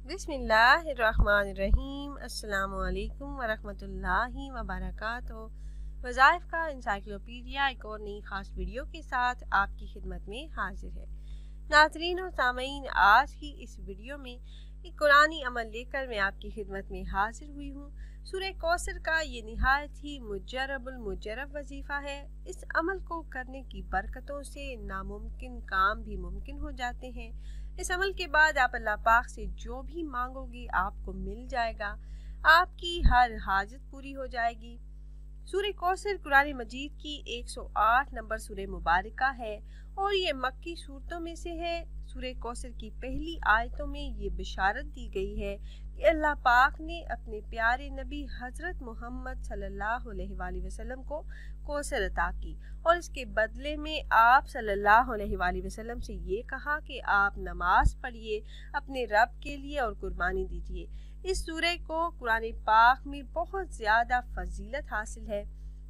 बिस्मिल्लाहिर्रहमानिर्रहीम। अस्सलामु अलैकुम वरहमतुल्लाहि वबरकातुहू। वज़ाइफ का इंसाइक्लोपीडिया एक और नई ख़ास वीडियो के साथ आपकी खिदमत में हाजिर है। नाज़रीन और सामीन, आज की इस वीडियो में एक कुरानी अमल लेकर मैं आपकी खिदमत में हाजिर हुई हूँ। सूरह कौसर का ये निहायत ही मुजर्रब वजीफ़ा है। इस अमल को करने की बरकतों से नामुमकिन काम भी मुमकिन हो जाते हैं। इस अमल के बाद आप अल्लाह पाक से जो भी मांगोगे आपको मिल जाएगा, आपकी हर हाजत पूरी हो जाएगी। सूरह कौसर कुरान मजीद की 108 नंबर सूरह मुबारका है और ये मक्की सूरतों में से है। सूरह कौसर की पहली आयतों में ये बिशारत दी गई है कि अल्लाह पाक ने अपने प्यारे नबी हज़रत मोहम्मद सल्लल्लाहु अलैहि वसल्लम को कौसर अता की और इसके बदले में आप सल्लल्लाहु अलैहि वसल्लम से ये कहा कि आप नमाज पढ़िए, अपने रब के लिए और कुर्बानी दीजिए। इस सूरह को कुरान पाक में बहुत ज़्यादा फजीलत हासिल है।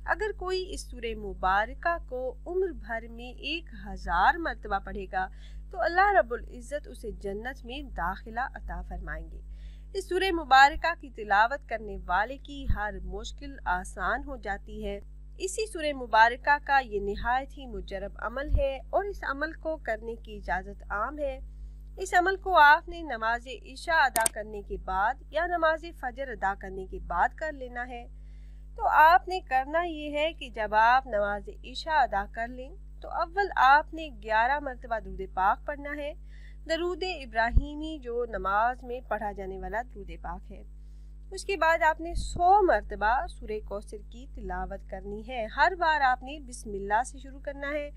अगर कोई इस सूरह मुबारका को उम्र भर में 1000 मरतबा पढ़ेगा तो अल्लाह रब्बुल इज़्ज़त उसे जन्नत में दाखिला अता फरमाएंगे। इस सूरह मुबारका की तिलावत करने वाले की हर मुश्किल आसान हो जाती है। इसी सूरह मुबारका का ये निहायत ही मुजर्रब अमल है और इस अमल को करने की इजाज़त आम है। इस अमल को आपने नमाज इशा अदा करने के बाद या नमाज फजर अदा करने के बाद कर लेना है। तो आपने करना ये है कि जब आप नमाज इशा अदा कर लें तो अव्वल आपने 11 मरतबा दुरूद पाक पढ़ना है। दरूद इब्राहिमी जो नमाज में पढ़ा जाने वाला दुरूद पाक है। उसके बाद आपने 100 मरतबा सूरह कौसर की तिलावत करनी है। हर बार आपने बिस्मिल्लाह से शुरू करना है।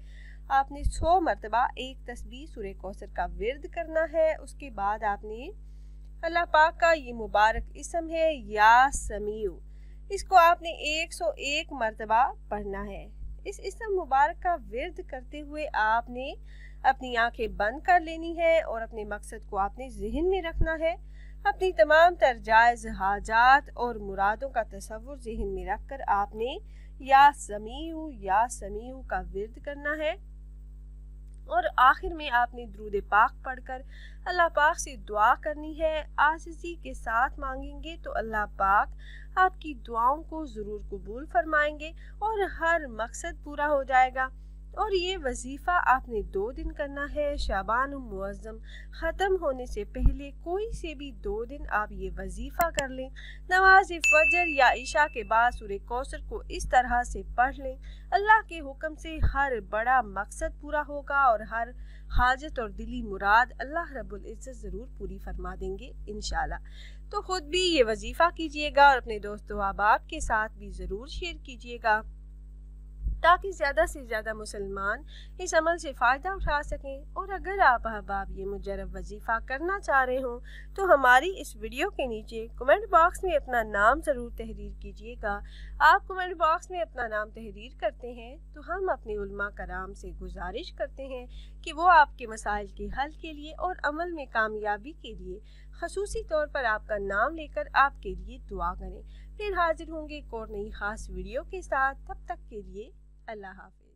आपने 100 मरतबा एक तस्बीह सूरह कौसर का विर्द करना है। उसके बाद आपने अल्लाह पाक का ये मुबारक इसम है या समीउ, इसको आपने 101 मरतबा पढ़ना है। इस इसम मुबारक का विर्द करते हुए आपने अपनी आंखें बंद कर लेनी है और अपने मकसद को आपने ज़हन में रखना है। अपनी तमाम तर जायज़ हाजात और मुरादों का तसव्वुर ज़हन में रखकर आपने या समीउ का विर्द करना है और आखिर में आपने दुरूद पाक पढ़कर अल्लाह पाक से दुआ करनी है। आजिज़ी के साथ मांगेंगे तो अल्लाह पाक आपकी दुआओं को ज़रूर कबूल फरमाएंगे और हर मकसद पूरा हो जाएगा। और ये वजीफ़ा आपने 2 दिन करना है। शाबान मुअज़्ज़म ख़त्म होने से पहले कोई से भी 2 दिन आप ये वजीफ़ा कर लें। नमाज फजर या इशा के बाद सूरह कौसर को इस तरह से पढ़ लें। अल्लाह के हुक्म से हर बड़ा मकसद पूरा होगा और हर हाजत और दिली मुराद अल्लाह रब्बुल इज़्ज़त ज़रूर पूरी फरमा देंगे इंशाल्लाह। तो ख़ुद भी ये वजीफ़ा कीजिएगा और अपने दोस्तों अहबाब के साथ भी ज़रूर शेयर कीजिएगा ताकि ज़्यादा से ज़्यादा मुसलमान इस अमल से फ़ायदा उठा सकें। और अगर आप अहबाब ये मुजर्रब वजीफ़ा करना चाह रहे हों तो हमारी इस वीडियो के नीचे कमेंट बॉक्स में अपना नाम ज़रूर तहरीर कीजिएगा। आप कमेंट बॉक्स में अपना नाम तहरीर करते हैं तो हम अपने उलमा कराम से गुजारिश करते हैं कि वो आपके मसाइल के हल के लिए और अमल में कामयाबी के लिए खसूसी तौर पर आपका नाम लेकर आपके लिए दुआ करें। फिर हाजिर होंगे एक और नई ख़ास वीडियो के साथ। तब तक के लिए अल्लाह हाफ़िज़।